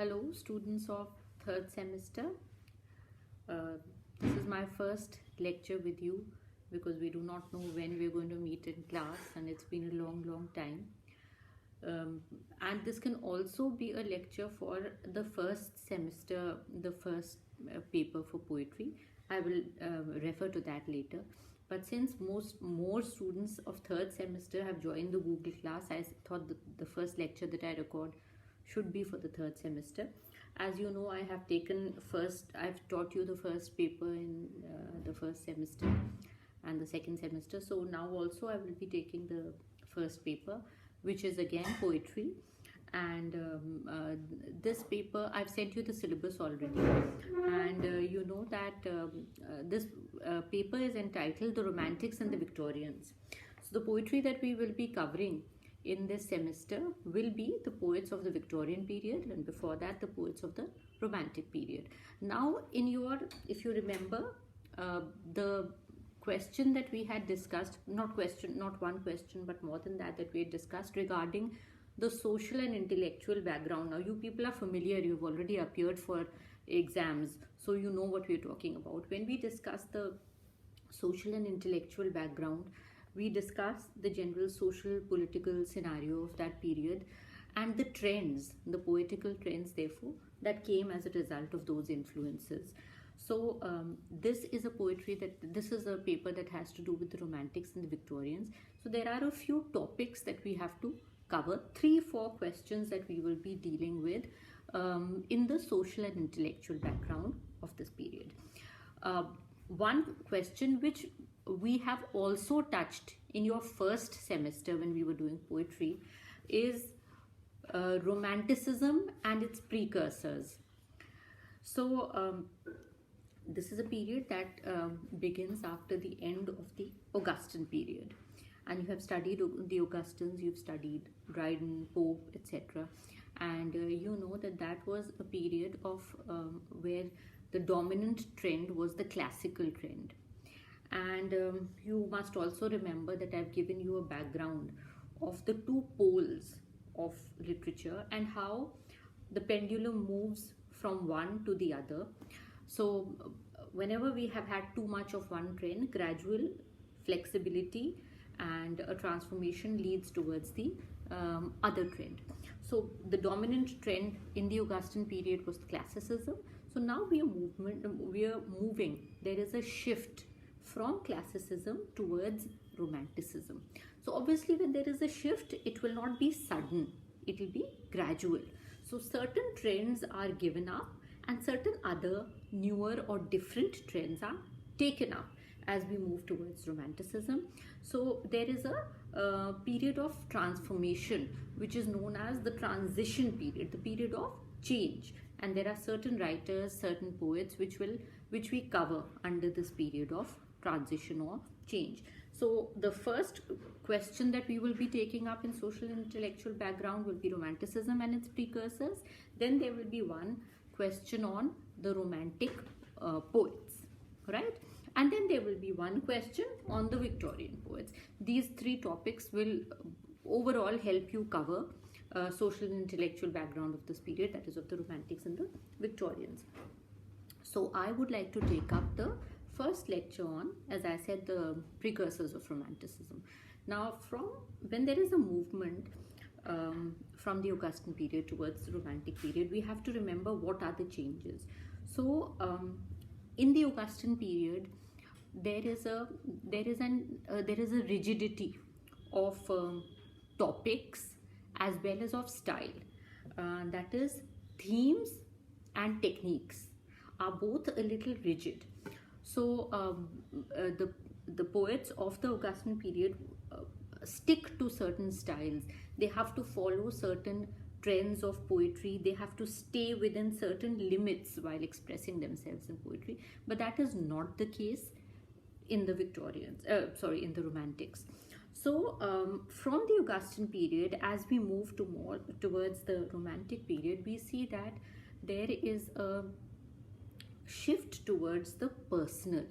Hello, students of third semester. Uh, this is my first lecture with you because we do not know when we are going to meet in class, and it's been a long time. And this can also be a lecture for the first semester, the first paper for poetry. I will refer to that later. But since more students of third semester have joined the Google class, I thought the first lecture that I record should be for the third semester. As you know, I've taught you the first paper in the first semester and the second semester. So now also I will be taking the first paper, which is again poetry. And this paper, I've sent you the syllabus already, and you know that this paper is entitled The Romantics and the Victorians. So the poetry that we will be covering in this semester will be the poets of the Victorian period, and before that the poets of the Romantic period. Now if you remember, the question that we had discussed, not one question but more than that we had discussed regarding the social and intellectual background. Now you people are familiar, you've already appeared for exams, so you know what we're talking about. When we discuss the social and intellectual background, we discuss the general social political scenario of that period and the trends, the poetical trends therefore, that came as a result of those influences. So this is a paper that has to do with the Romantics and the Victorians. So there are a few topics that we have to cover, 3-4 questions that we will be dealing with in the social and intellectual background of this period. One question which we have also touched in your first semester when we were doing poetry is Romanticism and its precursors. So this is a period that begins after the end of the Augustan period, and you have studied the Augustans, you've studied Dryden, Pope, etc., and you know that was a period of where the dominant trend was the classical trend. And you must also remember that I've given you a background of the two poles of literature and how the pendulum moves from one to the other. So whenever we have had too much of one trend, gradual flexibility and a transformation leads towards the other trend. So the dominant trend in the Augustan period was classicism. So now we are moving. There is a shift from classicism towards romanticism. So obviously when there is a shift, it will not be sudden, it will be gradual. So certain trends are given up and certain other newer or different trends are taken up as we move towards romanticism. So there is a period of transformation which is known as the transition period, the period of change. And there are certain writers, certain poets which we cover under this period of transition or change. So the first question that we will be taking up in social and intellectual background will be Romanticism and its precursors. Then there will be one question on the Romantic poets, right? And then there will be one question on the Victorian poets. These 3 topics will overall help you cover social and intellectual background of this period, that is of the Romantics and the Victorians. So I would like to take up the first lecture on, as I said, the precursors of Romanticism. Now, when there is a movement from the Augustan period towards the Romantic period, we have to remember what are the changes. So in the Augustan period, there is a rigidity of topics as well as of style. That is, themes and techniques are both a little rigid. So the poets of the Augustan period stick to certain styles. They have to follow certain trends of poetry. They have to stay within certain limits while expressing themselves in poetry. But that is not the case in the in the Romantics. So from the Augustan period, as we move towards the Romantic period, we see that there is a shift towards the personal.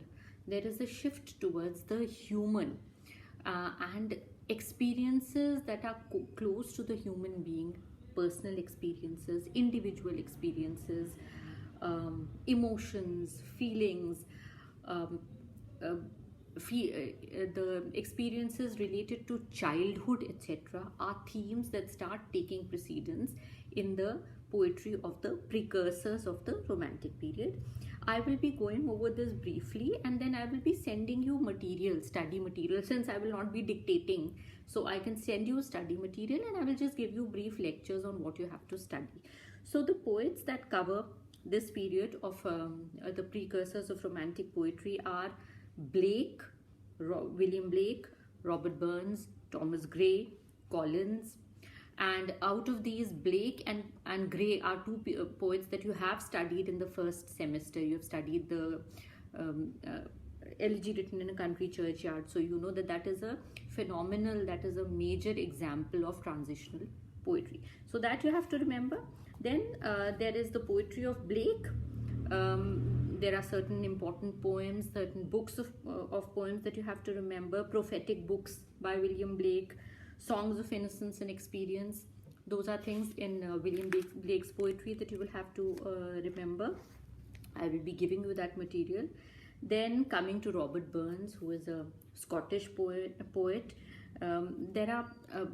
There is a shift towards the human and experiences that are close to the human being personal experiences, individual experiences, emotions, feelings, um, uh, the experiences related to childhood, etc., are themes that start taking precedence in the poetry of the precursors of the Romantic period. I will be going over this briefly, and then I will be sending you material, study material, since I will not be dictating. So I can send you study material, and I will just give you brief lectures on what you have to study. So the poets that cover this period of the precursors of Romantic poetry are Blake, William Blake, Robert Burns, Thomas Gray, Collins. And out of these, Blake and Gray are two poets that you have studied in the first semester. You have studied the elegy written in a country churchyard. So you know that that is a phenomenal, that is a major example of transitional poetry. So that you have to remember. Then there is the poetry of Blake. There are certain important poems, certain books of poems that you have to remember. Prophetic books by William Blake, songs of innocence and experience. Those are things in William Blake's poetry that you will have to remember. I will be giving you that material. Then coming to Robert Burns, who is a Scottish poet. There are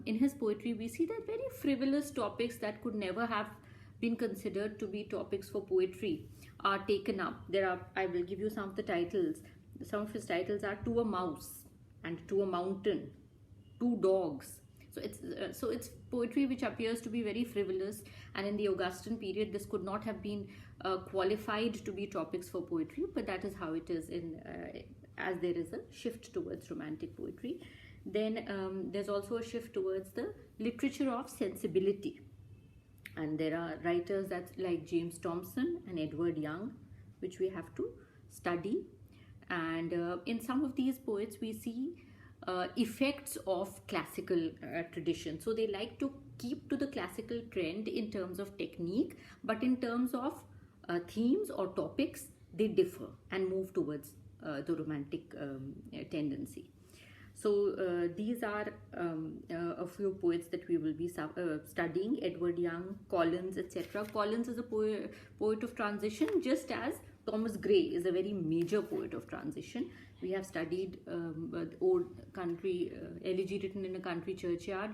in his poetry we see that very frivolous topics that could never have been considered to be topics for poetry are taken up. I will give you some of the titles. Some of his titles are To a Mouse and To a Mountain, Two Dogs. So it's poetry which appears to be very frivolous, and in the Augustan period this could not have been qualified to be topics for poetry, but that is how it is as there is a shift towards Romantic poetry. Then there's also a shift towards the literature of sensibility, and there are writers that's like James Thomson and Edward Young, which we have to study. And in some of these poets we see effects of classical tradition. So they like to keep to the classical trend in terms of technique, but in terms of themes or topics they differ and move towards the Romantic tendency. So these are a few poets that we will be studying: Edward Young, Collins, etc. Collins is a poet of transition, just as Thomas Gray is a very major poet of transition. We have studied old country elegy written in a country churchyard,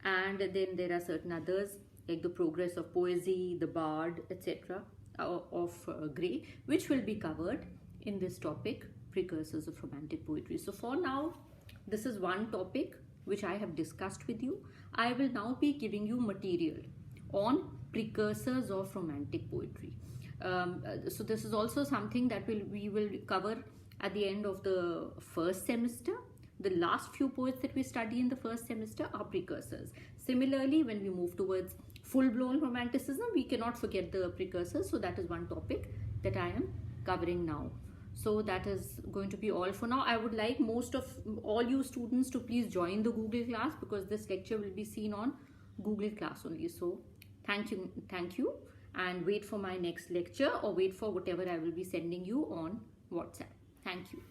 and then there are certain others like the Progress of Poesy, the Bard, etc. of Gray, which will be covered in this topic, Precursors of Romantic Poetry. So for now, this is one topic which I have discussed with you. I will now be giving you material on precursors of Romantic poetry. So this is also something that we will cover at the end of the first semester. The last few poets that we study in the first semester are precursors. Similarly, when we move towards full-blown Romanticism, we cannot forget the precursors. So that is one topic that I am covering now. So that is going to be all for now. I would like most of all you students to please join the Google class, because this lecture will be seen on Google class only. So thank you, and wait for my next lecture, or wait for whatever I will be sending you on WhatsApp. Thank you.